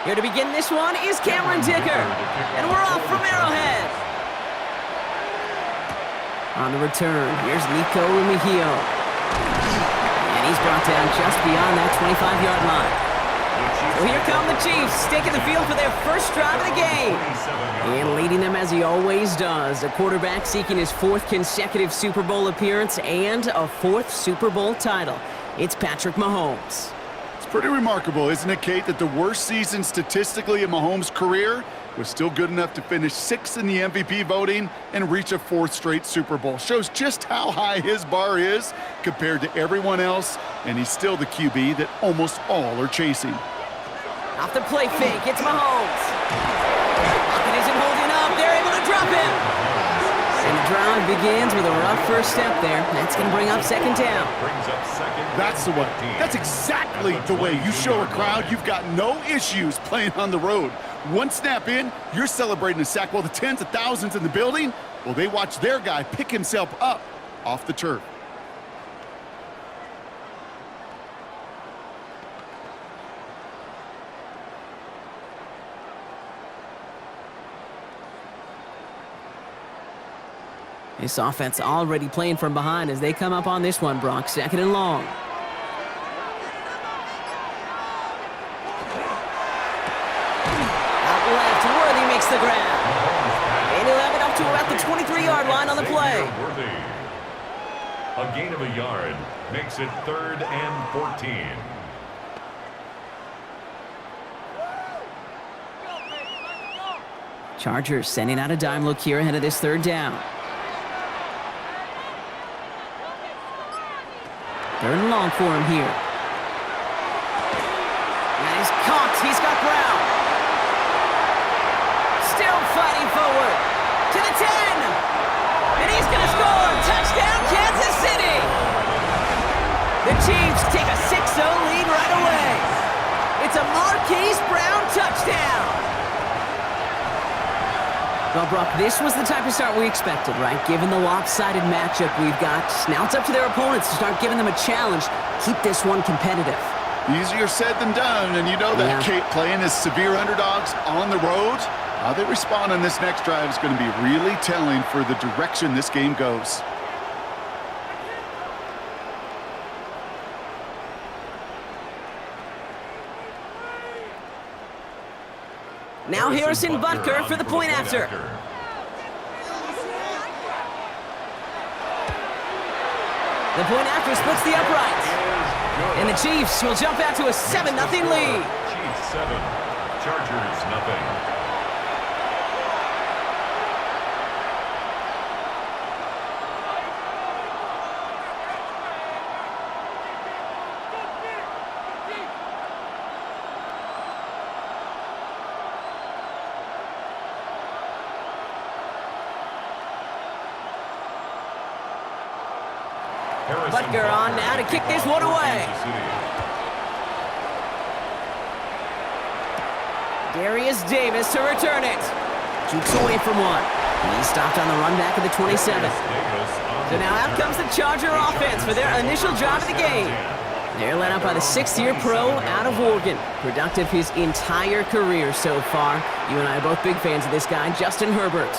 Here to begin this one is Cameron Dicker. And we're off from Arrowhead. On the return, here's Nico Rumihio. And he's brought down just beyond that 25-yard line. So here come the Chiefs, taking the field for their first drive of the game. And leading them as he always does, a quarterback seeking his 4th consecutive Super Bowl appearance and a 4th Super Bowl title. It's Patrick Mahomes. It's pretty remarkable, isn't it, Kate, that the worst season statistically in Mahomes' career was still good enough to finish 6th in the MVP voting and reach a 4th straight Super Bowl. Shows just how high his bar is compared to everyone else, and he's still the QB that almost all are chasing. Off the play fake, it's Mahomes. Pocket isn't holding up, they're able to drop him. And the drive begins with a rough first step there. That's going to bring up second down. That's the way. That's exactly the way you show a crowd you've got no issues playing on the road. One snap in, you're celebrating a sack while the tens of thousands in the building, well, they watch their guy pick himself up off the turf. This offense already playing from behind as they come up on this one, Brock. 2nd and long. Out left, Worthy makes the grab. And he'll have it up to about the 23-yard line on the play. A gain of a yard makes it 3rd and 14. Chargers sending out a dime look here ahead of this 3rd down. 3rd and long for him here. And he's caught. He's got Brown. Still fighting forward. To the 10. And he's going to score. Touchdown, Kansas City. The Chiefs take a 6-0 lead right away. It's a Marquise Brown touchdown. Well, Brock, this was the type of start we expected, right? Given the lopsided matchup we've got, now it's up to their opponents to start giving them a challenge. Keep this one competitive. Easier said than done, and you know that, Kate, playing as severe underdogs on the road, how they respond on this next drive is going to be really telling for the direction this game goes. Now Harrison Butker for the point after. The point after splits the upright. And the Chiefs will jump out to a 7-0 lead. Chiefs 7, Chargers nothing. Butker on now to kick this one away. Darius Davis to return it. Jukes away from one. He's stopped on the run back of the 27. So now out comes the Charger offense for their initial drive of the game. They're led out by the 6th-year pro out of Oregon. Productive his entire career so far. You and I are both big fans of this guy, Justin Herbert.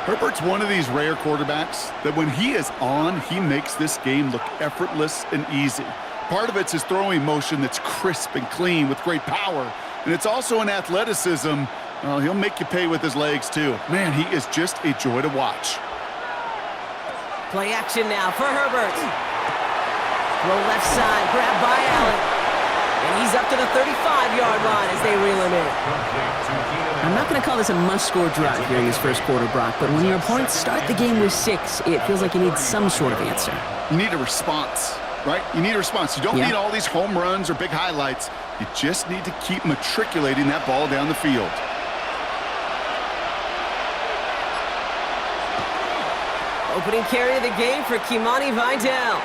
Herbert's one of these rare quarterbacks that when he is on, he makes this game look effortless and easy. Part of it's his throwing motion that's crisp and clean with great power. And it's also an athleticism. Well, he'll make you pay with his legs, too. Man, he is just a joy to watch. Play action now for Herbert. Throw left side, grabbed by Allen. And he's up to the 35-yard line as they reel him in. I'm not going to call this a must-score drive here in this first quarter, Brock, but when your opponents start the game with 6, it feels like you need some sort of answer. You need a response, right? You need a response. You don't need all these home runs or big highlights. You just need to keep matriculating that ball down the field. Opening carry of the game for Kimani Vidal.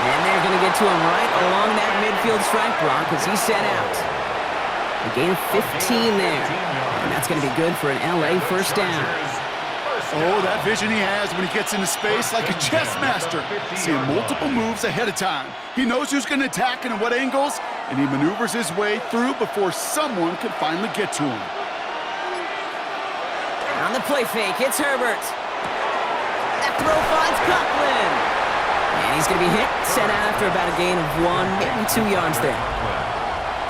And they're going to get to him right along that midfield strike, Brock, as he set out. A gain of 15 there. And that's going to be good for an LA first down. Oh, that vision he has when he gets into space like a chess master. Seeing multiple moves ahead of time. He knows who's going to attack and at what angles, and he maneuvers his way through before someone can finally get to him. On the play fake, it's Herbert. That throw finds Coughlin. And he's going to be hit, sent out after about a gain of 1, maybe 2 yards there.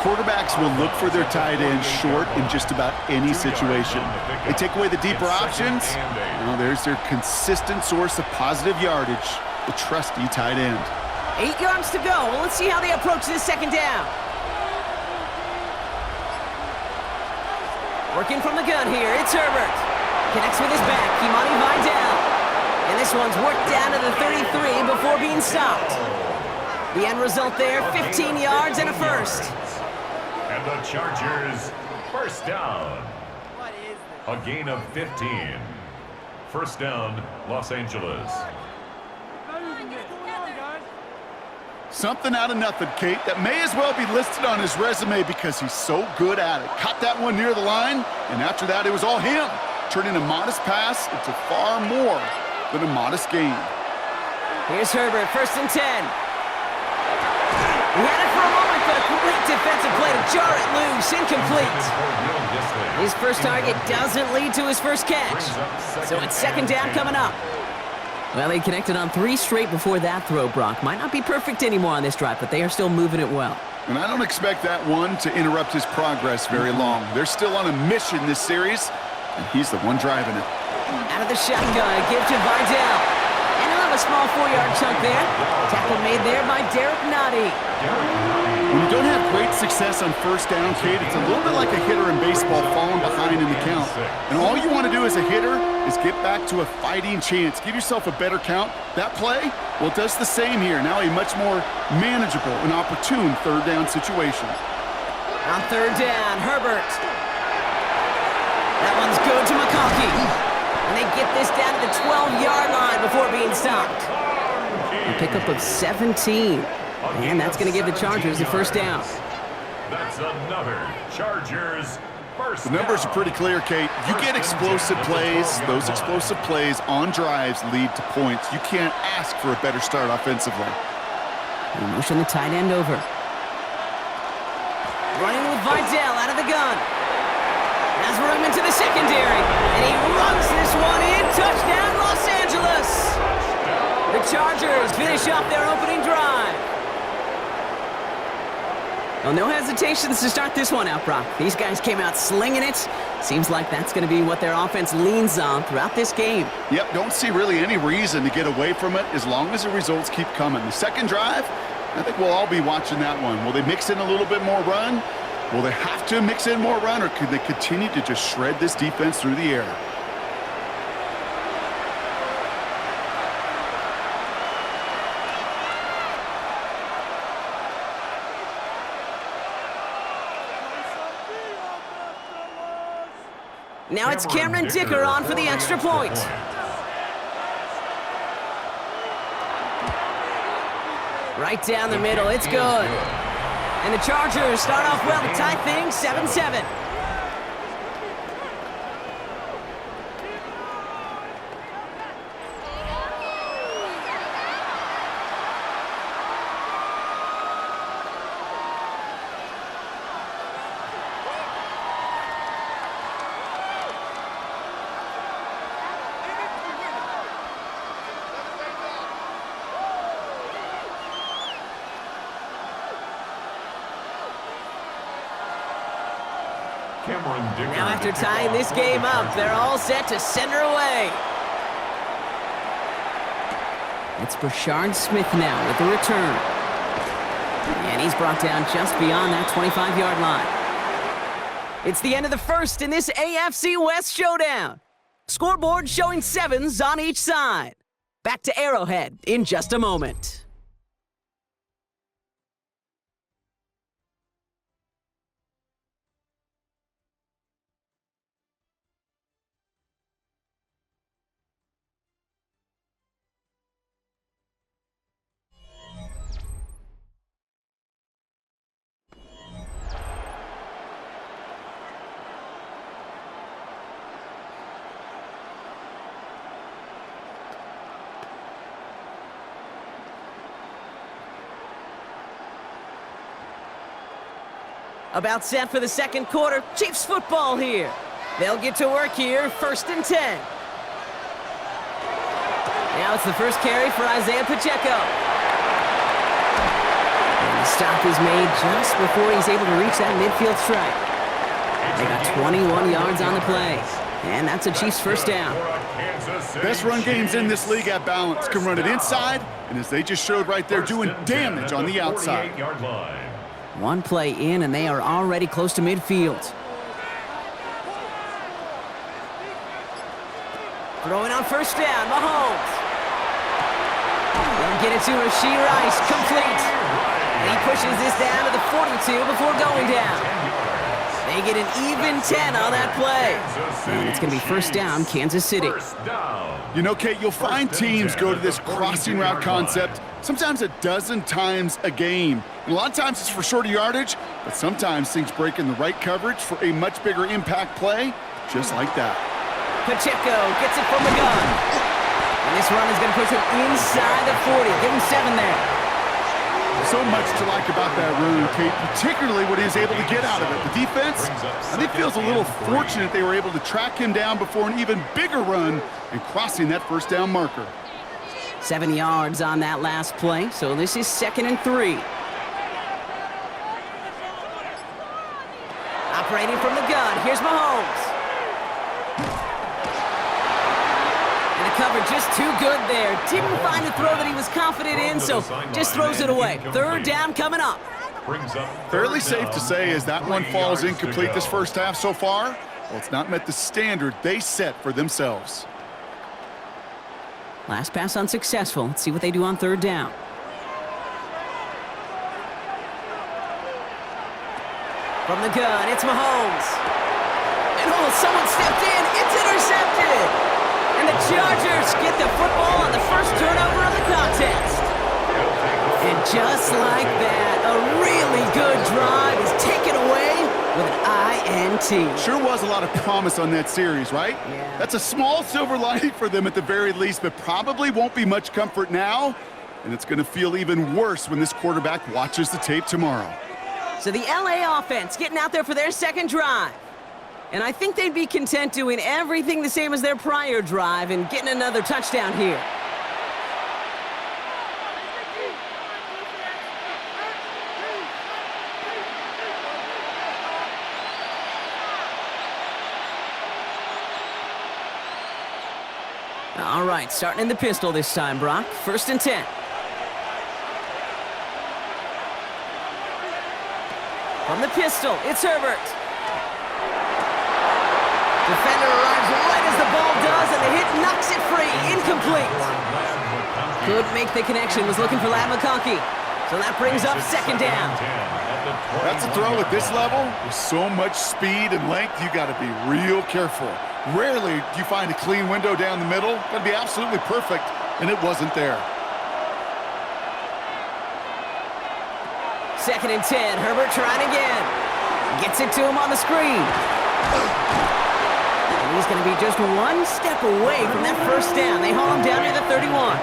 Quarterbacks will look for their tight end short in just about any situation. They take away the deeper options. Well, there's their consistent source of positive yardage, the trusty tight end. 8 yards to go. Well, let's see how they approach this second down. Working from the gun here, it's Herbert. Connects with his back, Kimani Vidal. And this one's worked down to the 33 before being stopped. The end result there, 15 yards and a first. And the Chargers, first down. A gain of 15. First down, Los Angeles. Something out of nothing, Kate, that may as well be listed on his resume because he's so good at it. Caught that one near the line, and after that, it was all him, turning a modest pass into far more than a modest gain. Here's Herbert, 1st and 10. He had it for a moment, but a great defensive play to jar it loose, incomplete. His first target doesn't lead to his first catch, so it's second down coming up. Well, they connected on 3 straight before that throw, Brock. Might not be perfect anymore on this drive, but they are still moving it well. And I don't expect that one to interrupt his progress very long. They're still on a mission this series, and he's the one driving it. Out of the shotgun, give to Vidal. And he'll have a small 4-yard chunk there. Tackle made there by Derek Nottie. When you don't have great success on first down, Kate, it's a little bit like a hitter in baseball falling behind in the count. And all you want to do as a hitter is get back to a fighting chance. Give yourself a better count. That play, well, it does the same here. Now a much more manageable and opportune third down situation. On third down, Herbert. That one's good to McConkey. And they get this down to the 12-yard line before being stopped. A pickup of 17. And that's going to give the Chargers the first down. That's another Chargers first down. The numbers are pretty clear, Kate. You get explosive plays. Those explosive plays on drives lead to points. You can't ask for a better start offensively. They motion the tight end over. Running with Vidal out of the gun. Has room into the secondary. And he runs this one in. Touchdown, Los Angeles. The Chargers finish off their opening drive. Well, no hesitations to start this one out, Brock. These guys came out slinging it. Seems like that's going to be what their offense leans on throughout this game. Yep, don't see really any reason to get away from it as long as the results keep coming. The second drive, I think we'll all be watching that one. Will they mix in a little bit more run? Will they have to mix in more run, or could they continue to just shred this defense through the air? Now it's Cameron Dicker on for the extra point. Right down the middle, it's good. And the Chargers start off well to tie things 7-7. Now after tying this game up, they're all set to send her away. It's Brashard Smith now with the return. And he's brought down just beyond that 25-yard line. It's the end of the first in this AFC West showdown. Scoreboard showing 7s on each side. Back to Arrowhead in just a moment. About set for the second quarter. Chiefs football here. They'll get to work here, 1st and 10. Now it's the first carry for Isaiah Pacheco. And the stop is made just before he's able to reach that midfield strike. They got 21 yards on the play. And that's a Chiefs first down. Best run games in this league at balance. Can run it inside, and as they just showed right there, doing damage on the outside. One play in, and they are already close to midfield. Throwing on first down, Mahomes. They'll get it to Rashee Rice, complete. And he pushes this down to the 42 before going down. They get an even 10 on that play. And it's going to be first down, Kansas City. You know, Kate, you'll find teams go to this crossing route concept sometimes a dozen times a game. And a lot of times it's for shorter yardage, but sometimes things break in the right coverage for a much bigger impact play, just like that. Pacheco gets it from the gun. And this run is going to push him inside the 40. Give him 7 there. So much to like about that run, Kate, particularly what he was able to get out of it. The defense, I think, feels a little fortunate they were able to track him down before an even bigger run and crossing that first down marker. 7 yards on that last play, so this is 2nd and 3. Operating from the gun, here's Mahomes. And the cover just too good there. Didn't find the throw that he was confident in, so just throws it away. 3rd down coming up. Fairly safe to say as that one falls incomplete this first half so far, well, it's not met the standard they set for themselves. Last pass unsuccessful. Let's see what they do on 3rd down. From the gun, it's Mahomes. And oh, someone stepped in. It's intercepted. And the Chargers get the football on the first turnover of the contest. And just like that, a really good drive is taken away with an INT. Sure was a lot of promise on that series, right? Yeah. That's a small silver lining for them at the very least, but probably won't be much comfort now. And it's going to feel even worse when this quarterback watches the tape tomorrow. So the LA offense getting out there for their second drive. And I think they'd be content doing everything the same as their prior drive and getting another touchdown here. All right, starting in the pistol this time, Brock. 1st and 10. From the pistol, it's Herbert. Defender arrives right as the ball does, and the hit knocks it free. Incomplete. Couldn't make the connection. Was looking for Ladd McConkey. So that brings up 2nd down. That's a throw at this level. With so much speed and length, you got to be real careful. Rarely do you find a clean window down the middle. Got to be absolutely perfect, and it wasn't there. 2nd and 10. Herbert trying again. Gets it to him on the screen. And he's going to be just one step away from that first down. They haul him down to the 31.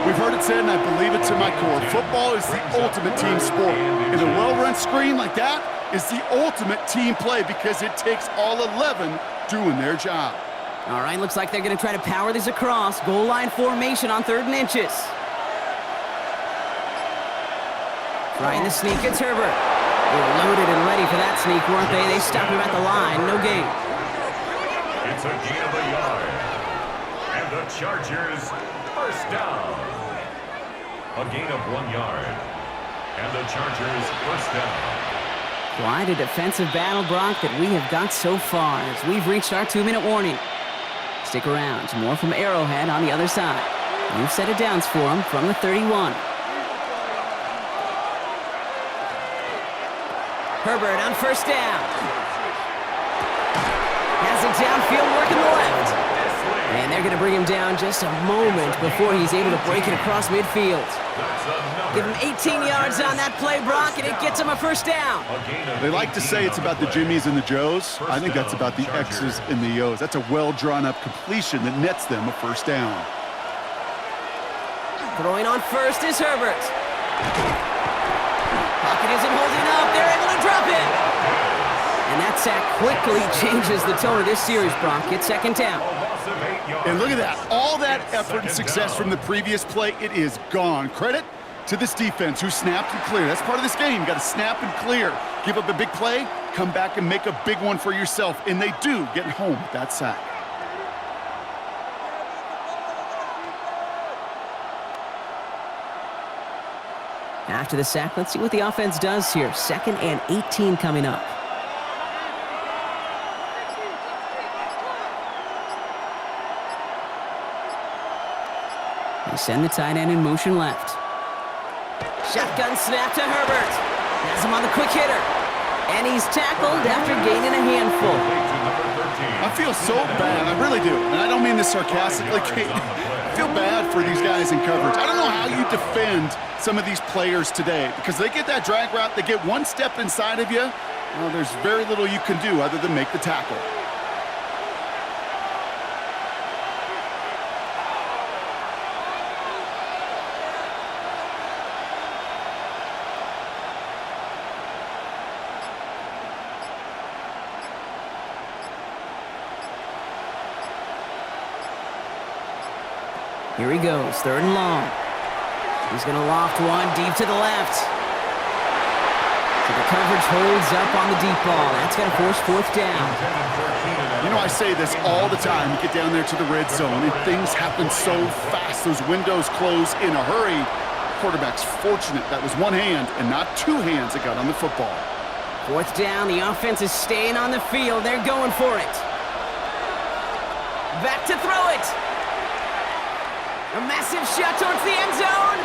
We've heard it said, and I believe it to my core, football is the ultimate team sport. And a well-run screen like that is the ultimate team play because it takes all 11 doing their job. All right, looks like they're going to try to power this across. Goal line formation on 3rd and inches. Trying the sneak, it's Herbert. They were loaded and ready for that sneak, weren't they? They stopped him at the line, no gain. It's a gain of a yard. And the Chargers, first down. A gain of 1 yard. And the Chargers, first down. Quite a defensive battle, Brock, that we have got so far as we've reached our 2-minute warning. Stick around. More from Arrowhead on the other side. New set of downs for him from the 31. Herbert on first down. Has it downfield, working the left. And they're going to bring him down just a moment before he's able to break it across midfield. Give him 18 yards on that play, Brock, and it gets him a first down. They like to say it's about the Jimmies and the Joes. I think that's about the X's and the O's. That's a well-drawn-up completion that nets them a first down. Throwing on first is Herbert. Pocket isn't holding up. They're able to drop it. And that sack quickly changes the tone of this series, Brock. It's second down. And look at that. All that effort and success from the previous play, it is gone. Credit to this defense who snapped and cleared. That's part of this game. You got to snap and clear. Give up a big play, come back and make a big one for yourself. And they do, getting home with that sack. After the sack, let's see what the offense does here. 2nd and 18 coming up. They send the tight end in motion left. Shotgun snap to Herbert. Has him on the quick hitter. And he's tackled after gaining a handful. I feel so bad. I really do. And I don't mean this sarcastically, Kate. I feel bad for these guys in coverage. I don't know how you defend some of these players today because they get that drag route, they get one step inside of you. Well, there's very little you can do other than make the tackle. Here he goes, 3rd and long. He's going to loft one deep to the left. So the coverage holds up on the deep ball. That's going to force 4th down. You know, I say this all the time. You get down there to the red zone, and things happen so fast. Those windows close in a hurry. Quarterback's fortunate that was one hand and not two hands that got on the football. 4th down, the offense is staying on the field. They're going for it. Back to throw it. A massive shot towards the end zone.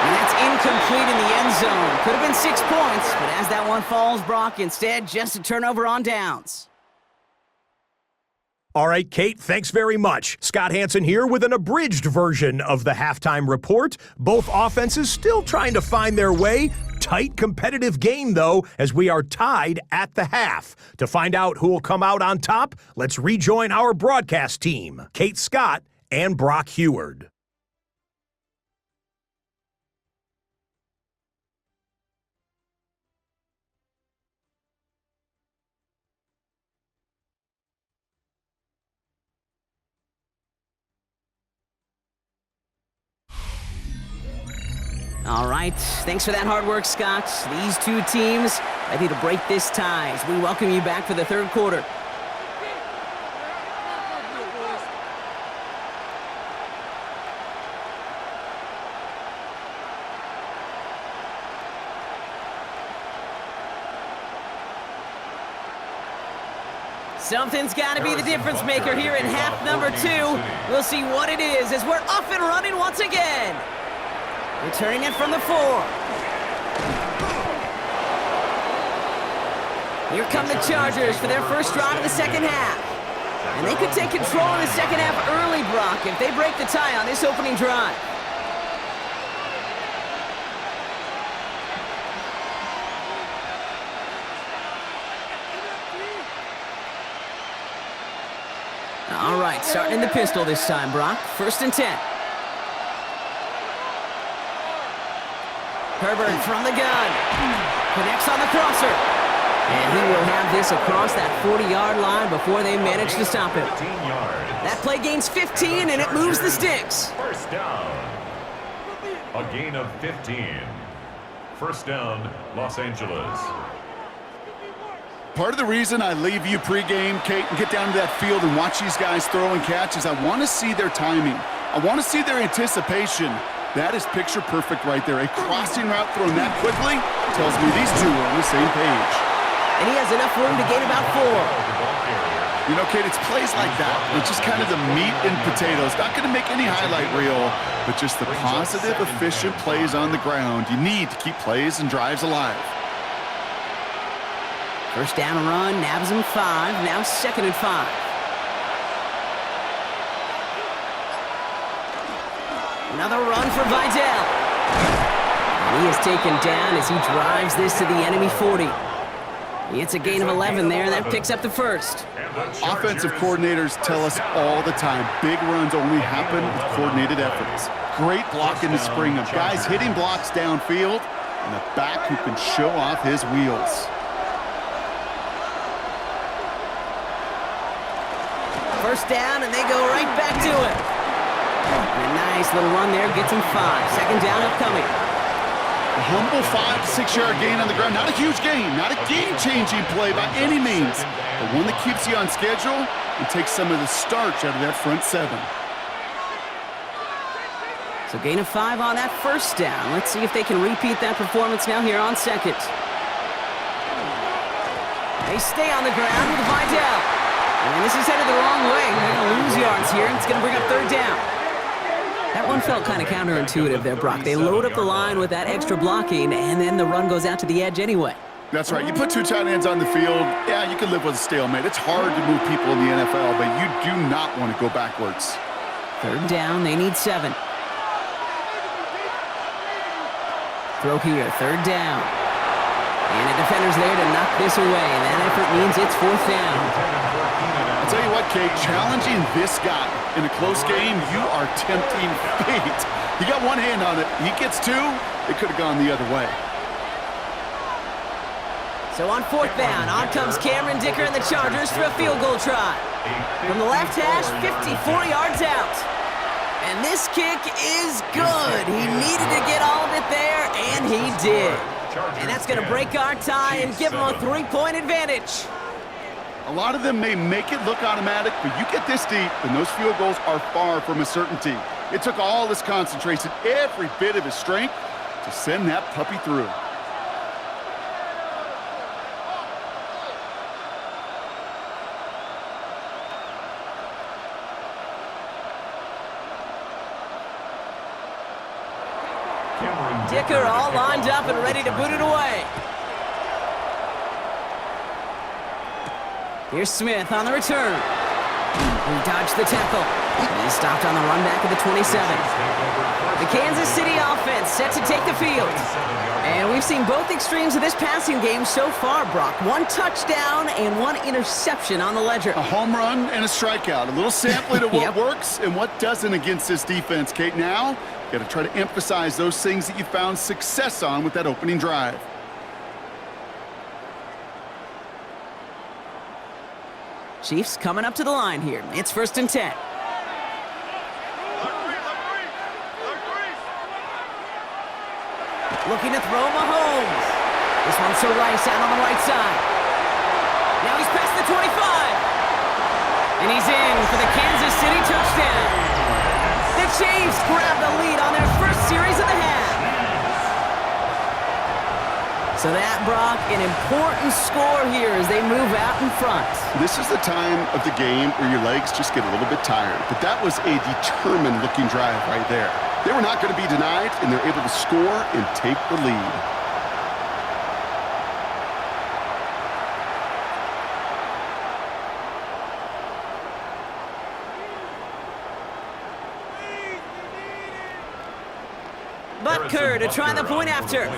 And that's incomplete in the end zone. Could have been 6 points, but as that one falls, Brock, instead just a turnover on downs. All right, Kate, thanks very much. Scott Hansen here with an abridged version of the halftime report. Both offenses still trying to find their way. Tight competitive game, though, as we are tied at the half. To find out who will come out on top, let's rejoin our broadcast team, Kate Scott and Brock Heward. All right, thanks for that hard work, Scott. These two teams ready to break this tie as we welcome you back for the 3rd quarter. Something's got to be the difference maker here in half number 2. We'll see what it is as we're off and running once again. Returning it from the 4. Here come the Chargers for their first drive of the 2nd half. And they could take control in the 2nd half early, Brock, if they break the tie on this opening drive. All right, starting in the pistol this time, Brock. 1st and 10. Herbert from the gun. Connects on the crosser. And he will have this across that 40-yard line before they manage to stop him. That play gains 15, and it moves the sticks. 1st down. A gain of 15. 1st down, Los Angeles. Part of the reason I leave you pregame, Kate, and get down to that field and watch these guys throw and catch is I want to see their timing. I want to see their anticipation. That is picture perfect right there. A crossing route thrown that quickly tells me these two are on the same page. And he has enough room to gain about 4. You know, Kate, it's plays like that. It's just kind of the meat and potatoes. Not going to make any highlight reel, but just the positive, efficient plays on the ground. You need to keep plays and drives alive. 1st down run, nabs him 5. Now 2nd and 5. Another run for Vidal. And he is taken down as he drives this to the enemy 40. He gets a gain of 11 there, and that picks up the 1st. Offensive coordinators tell us all the time, big runs only happen with coordinated efforts. Great block in the spring of guys hitting blocks downfield. and a back who can show off his wheels. First down, and they go right back to it. And a nice little run there gets him 5. Second down upcoming. A humble 5 to 6 yard gain on the ground. Not a huge gain, not a game-changing play by any means, but one that keeps you on schedule and takes some of the starch out of that front 7. So gain of 5 on that first down. Let's see if they can repeat that performance now here on second. They stay on the ground with Vidal. And this is headed the wrong way. They're going to lose yards here, and it's going to bring up third down. That one felt kind of counterintuitive there, Brock. They load up the line with that extra blocking, and then the run goes out to the edge anyway. That's right. You put 2 tight ends on the field, yeah, you can live with a stalemate. It's hard to move people in the NFL, but you do not want to go backwards. Third down, they need 7. Throw here, third down. And a defender's there to knock this away, and that effort means it's fourth down. I'll tell you what, Kate, challenging this guy in a close game, you are tempting fate. He got one hand on it. He gets 2, it could have gone the other way. So on fourth down, on comes Cameron Dicker and the Chargers for a field goal try. From the left hash, 54 yards out. And this kick is good. He needed to get all of it there, and he did. And that's going to break our tie and give him a 3-point advantage. A lot of them may make it look automatic, but you get this deep, and those field goals are far from a certainty. It took all his concentration, every bit of his strength, to send that puppy through. Dicker all lined up and ready to boot it away. Here's Smith on the return. He dodged the tackle. He's stopped on the run back at the 27. The Kansas City offense set to take the field. And we've seen both extremes of this passing game so far, Brock. 1 touchdown and 1 interception on the ledger. A home run and a strikeout. A little sampling of what works and what doesn't against this defense, Kate. Now, got to try to emphasize those things that you found success on with that opening drive. Chiefs coming up to the line here. It's 1st and 10. Looking to throw Mahomes. This one's to Rice out on the right side. Now he's past the 25. And he's in for the Kansas City touchdown. The Chiefs grab the lead on their first series of the half. So that, Brock, an important score here as they move out in front. This is the time of the game where your legs just get a little bit tired. But that was a determined-looking drive right there. They were not going to be denied, and they're able to score and take the lead. Butker to try the point after.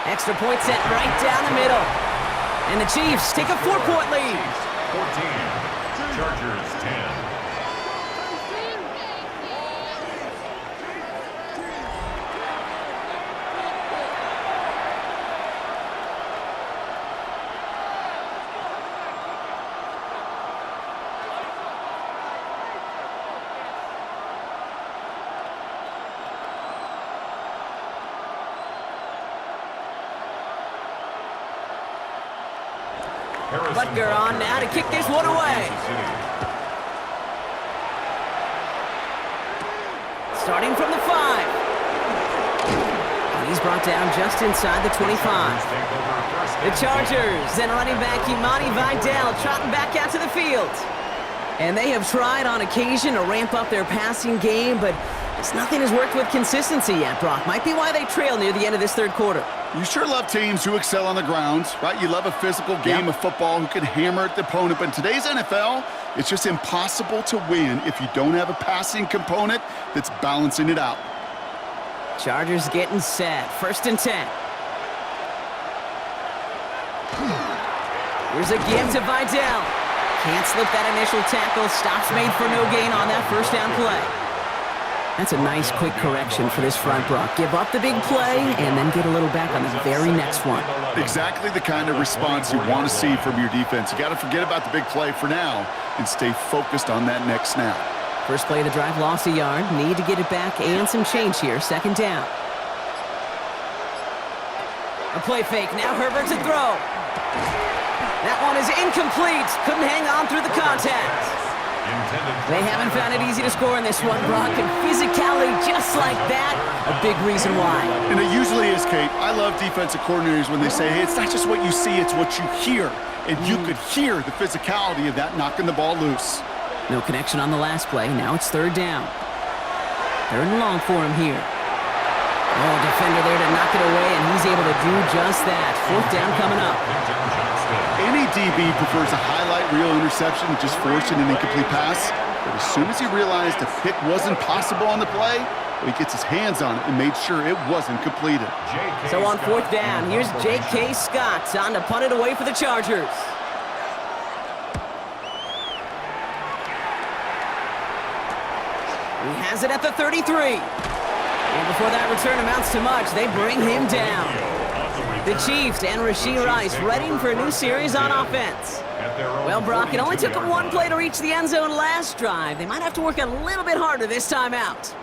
Extra point set right down the middle. And the Chiefs take a 4-point lead. 14, Chargers 10. Butker on now to kick this one away. Starting from the 5. And he's brought down just inside the 25. The Chargers and running back Imani Vidal trotting back out to the field. And they have tried on occasion to ramp up their passing game, but just nothing has worked with consistency yet, Brock. Might be why they trail near the end of this third quarter. You sure love teams who excel on the ground, right? You love a physical game of football who can hammer at the opponent. But in today's NFL, it's just impossible to win if you don't have a passing component that's balancing it out. Chargers getting set. 1st and 10. Here's a give to Vidal. Can't slip that initial tackle. Stops made for no gain on that first down play. That's a nice quick correction for this front, Brock. Give up the big play and then get a little back on the very next one. Exactly the kind of response you want to see from your defense. You got to forget about the big play for now and stay focused on that next snap. First play of the drive lost a yard. Need to get it back and some change here. Second down. A play fake. Now Herbert to throw. That one is incomplete. Couldn't hang on through the contact. They haven't found it easy to score in this one, Brock, and physicality just like that, a big reason why. And it usually is, Kate. I love defensive coordinators when they say, hey, it's not just what you see, it's what you hear. And you could hear the physicality of that knocking the ball loose. No connection on the last play. Now it's third down. Third and long for him here. Oh, defender there to knock it away, and he's able to do just that. Fourth down coming up. Any DB prefers a highlight reel interception to just forcing an incomplete pass. But as soon as he realized a pick wasn't possible on the play, he gets his hands on it and made sure it wasn't completed. So on fourth down, here's J.K. Scott on to punt it away for the Chargers. He has it at the 33. And before that return amounts to much, they bring him down. The Chiefs and Rashee Rice readying for a new series on offense. Well, Brock, it only took them one play to reach the end zone last drive. They might have to work a little bit harder this time out.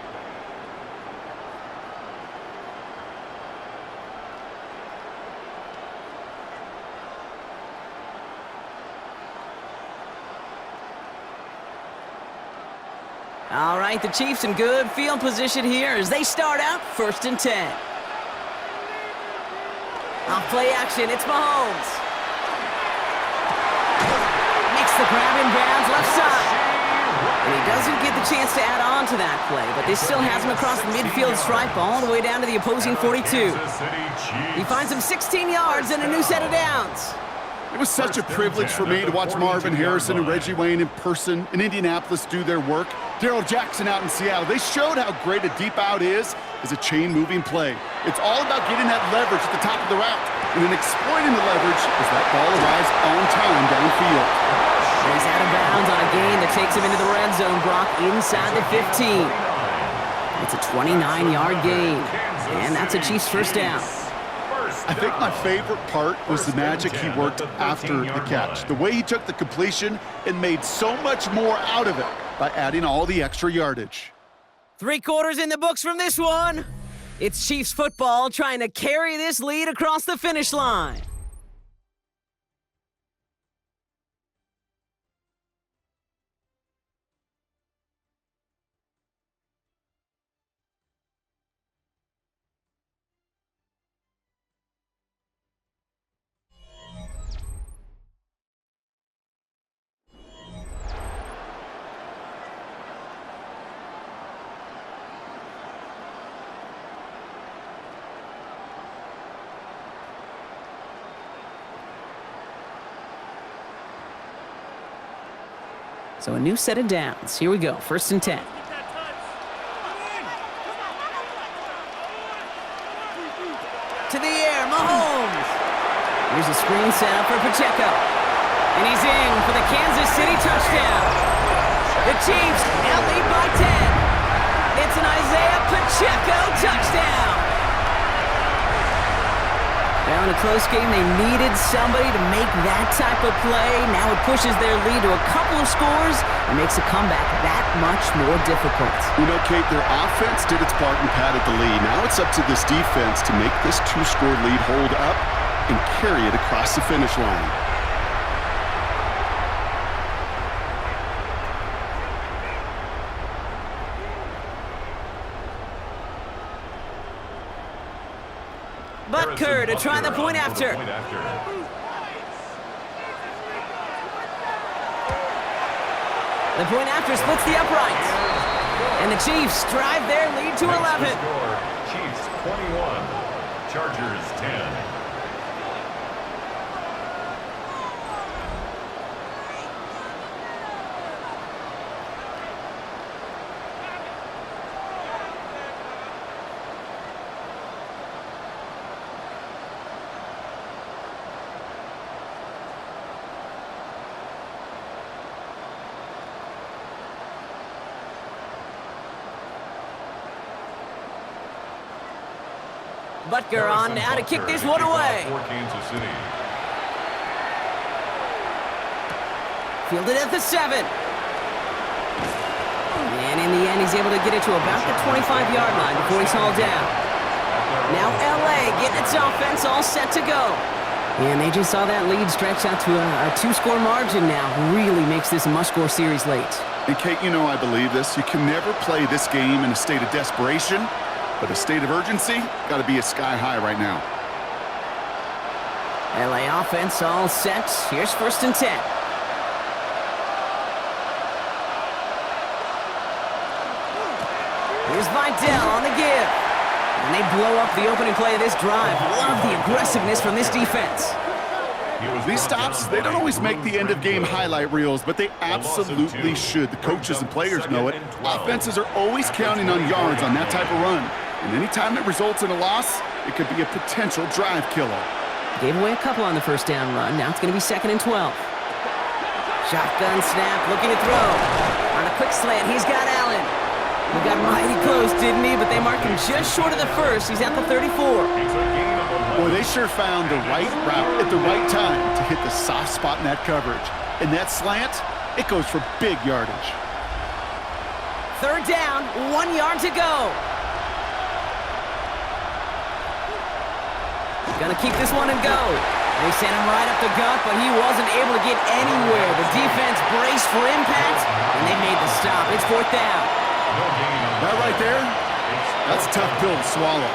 All right, the Chiefs in good field position here as they start out 1st and 10. Off play action, it's Mahomes. Makes the grab in bounds left side. And he doesn't get the chance to add on to that play, but this still has him across the midfield stripe all the way down to the opposing 42. He finds him 16 yards and a new set of downs. It was such a privilege for me to watch Marvin Harrison and Reggie Wayne in person in Indianapolis do their work. Darrell Jackson out in Seattle. They showed how great a deep out is as a chain-moving play. It's all about getting that leverage at the top of the route and then exploiting the leverage as that ball arrives on time downfield. He's out of bounds on a gain that takes him into the red zone, Brock, inside the 15. It's a 29-yard gain, and that's a Chiefs first down. I think my favorite part was the magic he worked after the catch. The way he took the completion and made so much more out of it by adding all the extra yardage. 3 quarters in the books from this one. It's Chiefs football trying to carry this lead across the finish line. So a new set of downs. Here we go, 1st and 10. To the air, Mahomes. Here's a screen set up for Pacheco. And he's in for the Kansas City touchdown. The Chiefs now lead by 10. It's an Isaiah Pacheco touchdown. Well, in a close game, they needed somebody to make that type of play. Now it pushes their lead to a couple of scores and makes a comeback that much more difficult. You know, Kate, their offense did its part and padded the lead. Now it's up to this defense to make this 2-score lead hold up and carry it across the finish line. Butker to try the point after. The point after splits the uprights. And the Chiefs drive their lead to 11. Chiefs 21, Chargers 10. Butker on now to kick this one away. For Kansas City. Fielded at the 7. And in the end, he's able to get it to about the 25-yard line before he's hauled down. Now LA getting its offense all set to go. And they just saw that lead stretch out to a 2-score margin now. Really makes this a must-score series late. And Kate, you know I believe this. You can never play this game in a state of desperation, but a state of urgency got to be sky high right now. LA offense all set. Here's 1st and 10. Here's Vidal on the give. And they blow up the opening play of this drive. Love the aggressiveness from this defense. These stops, they don't always make the end-of-game highlight reels, but they absolutely should. The coaches and players know it. Offenses are always counting on yards on that type of run. And anytime it results in a loss, it could be a potential drive killer. Gave away a couple on the 1st down run. Now it's going to be 2nd and 12. Shotgun snap, looking to throw. On a quick slant, he's got Allen. He got mighty close, didn't he? But they mark him just short of the 1st. He's at the 34. Boy, they sure found the right route at the right time to hit the soft spot in that coverage. And that slant, it goes for big yardage. 3rd down, 1 yard to go. Gonna keep this one and go. They sent him right up the gut, but he wasn't able to get anywhere. The defense braced for impact, and they made the stop. It's 4th down. That right there, that's a tough pill to swallow.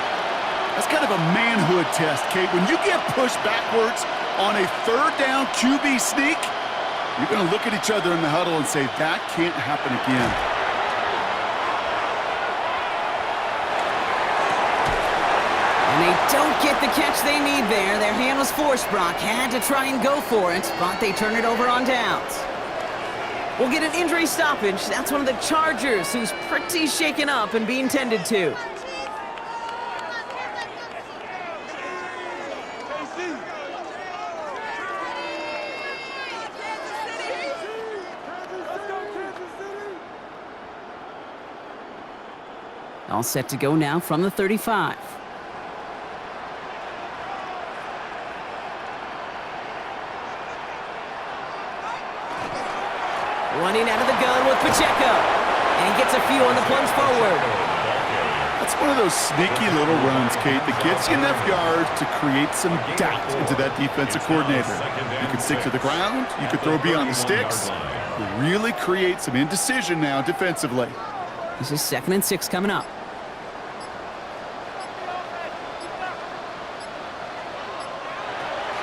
That's kind of a manhood test, Kate. When you get pushed backwards on a 3rd down QB sneak, you're going to look at each other in the huddle and say, that can't happen again. And they don't get the catch they need there. Their hand was forced. Brock had to try and go for it, but they turn it over on downs. We'll get an injury stoppage. That's one of the Chargers, who's pretty shaken up and being tended to. All set to go now from the 35. Running out of the gun with Pacheco. And he gets a few on the plunge forward. That's one of those sneaky little runs, Kate, that gets you enough yards to create some doubt into that defensive coordinator. You can stick to the ground. You can throw beyond the sticks. Really create some indecision now defensively. This is 2nd and 6 coming up.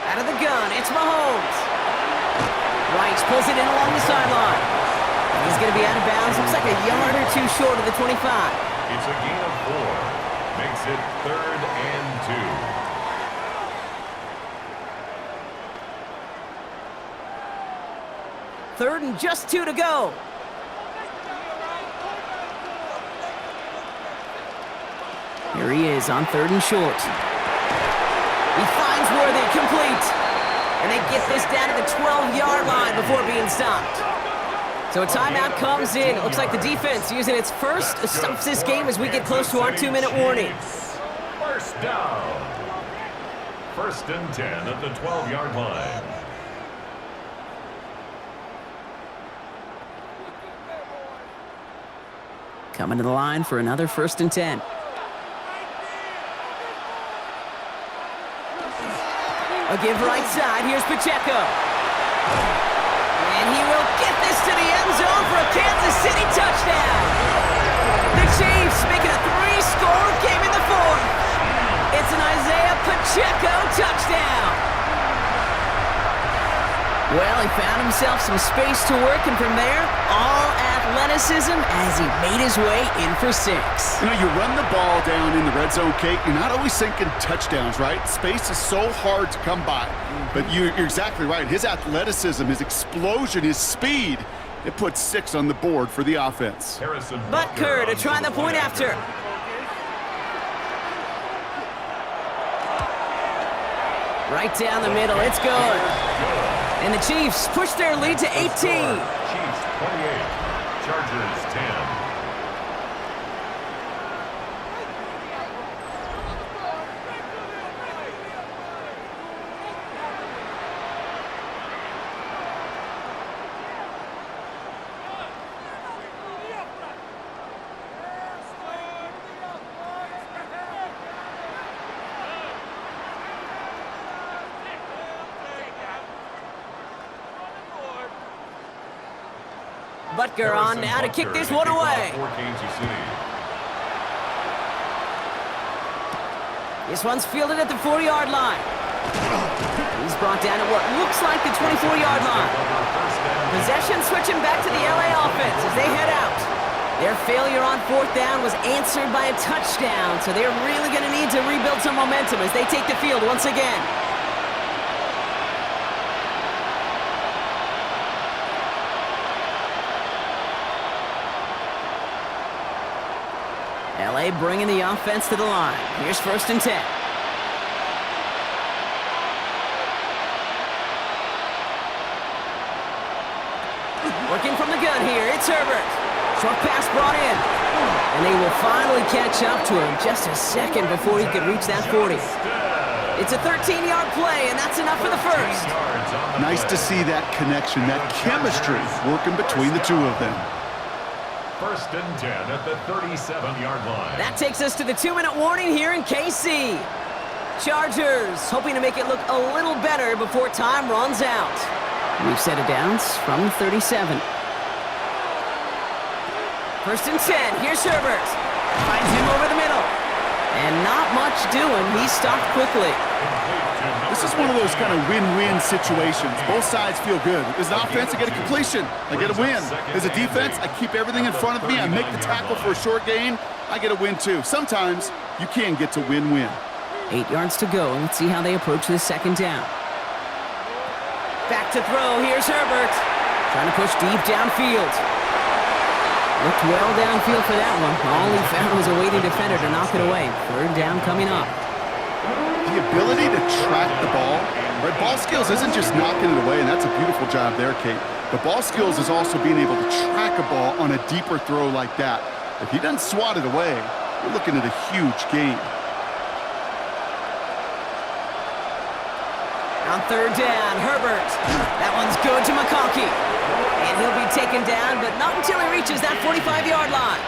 Out of the gun, it's Mahomes. Rice pulls it in along the sideline. And he's going to be out of bounds. Looks like a yard or 2 short of the 25. It's a gain of 4. Makes it 3rd and 2. 3rd and just 2 to go. Here he is on 3rd and short. He finds Worthy, complete. And they get this down to the 12-yard line before being stopped. So a timeout comes in. It looks like the defense using its first stops this game as we get close to our 2-minute warning. 1st down. 1st and 10 at the 12-yard line. Coming to the line for another 1st and 10. A give right side. Here's Pacheco. And he will get this to the end zone for a Kansas City touchdown. The Chiefs making a 3-score game in the 4th. It's an Isaiah Pacheco touchdown. Well, he found himself some space to work, and from there, all athleticism as he made his way in for 6. You know, you run the ball down in the red zone, Kate, you're not always thinking touchdowns, right? Space is so hard to come by. But you're exactly right. His athleticism, his explosion, his speed, it puts 6 on the board for the offense. Butker to try the point after. Right down the middle, it's good. And the Chiefs push their lead to 18. Chiefs 28, Chargers 10. Butker on now to kick this one away. For Kansas City. This one's fielded at the 40-yard line. He's brought down at what looks like the 24-yard line. Possession switching back to the LA offense as they head out. Their failure on fourth down was answered by a touchdown, so they're really going to need to rebuild some momentum as they take the field once again. LA bringing the offense to the line. Here's 1st and 10. Working from the gun here, it's Herbert. Short pass brought in. And they will finally catch up to him just a second before he could reach that 40. It's a 13-yard play, and that's enough for the first. Nice to see that connection, that chemistry working between the two of them. 1st and 10 at the 37-yard line. That takes us to the 2-minute warning here in KC. Chargers hoping to make it look a little better before time runs out. We've set it downs from the 37. 1st and 10. Here's Herbert. Finds him over the middle. And not much doing. He's stopped quickly. This is one of those kind of win-win situations. Both sides feel good. As an offense, I get a completion. I get a win. As a defense, I keep everything in front of me. I make the tackle for a short gain. I get a win, too. Sometimes, you can get to win-win. 8 yards to go. Let's see how they approach this 2nd down. Back to throw. Here's Herbert. Trying to push deep downfield. Looked well downfield for that one. All he found was a waiting defender to knock it away. 3rd down coming up. The ability to track the ball, right? Ball skills isn't just knocking it away, and that's a beautiful job there, Kate. The ball skills is also being able to track a ball on a deeper throw like that. If he doesn't swat it away, you're looking at a huge gain. On 3rd down, Herbert. That one's good to McConkey. And he'll be taken down, but not until he reaches that 45-yard line.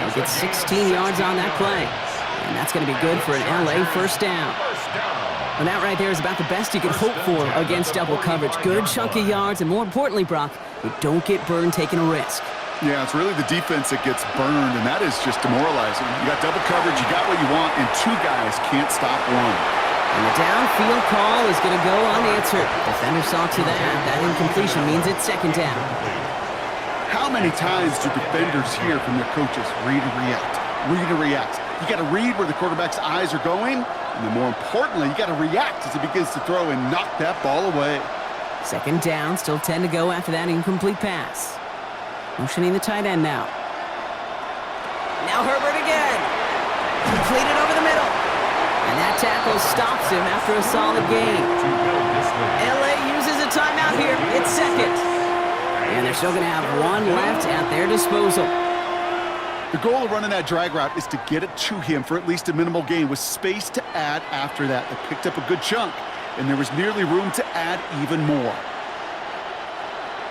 He'll get 16 yards on that play. And that's going to be good for an LA 1st down. And that right there is about the best you can hope for against double coverage. Good chunky yards, and more importantly, Brock, you don't get burned taking a risk. Yeah, it's really the defense that gets burned, and that is just demoralizing. You got double coverage, you got what you want, and 2 guys can't stop one. And the downfield call is going to go unanswered. Defender saw to that. That incompletion means it's 2nd down. How many times do defenders hear from their coaches, read and react, read and react? You got to read where the quarterback's eyes are going, and then more importantly, you got to react as he begins to throw and knock that ball away. 2nd down, still 10 to go after that incomplete pass. Motioning the tight end now. Now Herbert again. Completed over the middle. And that tackle stops him after a solid gain. LA uses a timeout here. It's 2nd. And they're still going to have 1 left at their disposal. The goal of running that drag route is to get it to him for at least a minimal gain with space to add after that. They picked up a good chunk, and there was nearly room to add even more.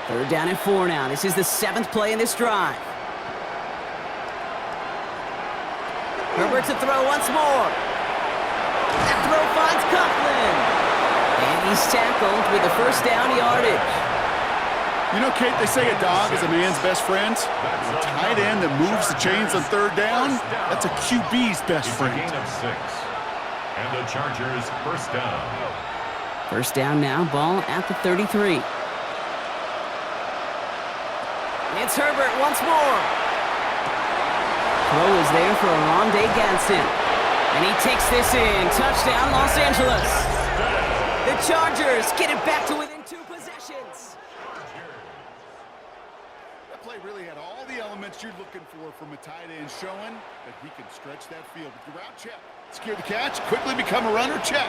3rd down and 4 now. This is the 7th play in this drive. Herbert to throw once more. That throw finds Coughlin. And he's tackled with the 1st down yardage. You know, Kate, they say a dog is a man's best friend. A tight end that moves the chains on 3rd down, that's a QB's best friend. It's a gain of 6. And the Chargers 1st down. 1st down now, ball at the 33. It's Herbert once more. Throw is there for Rondé Gadsden. And he takes this in. Touchdown, Los Angeles. The Chargers get it back to within 2 possessions. That play really had all the elements you're looking for from a tight end, showing that he can stretch that field. With your route check, secure the catch, quickly become a runner, check.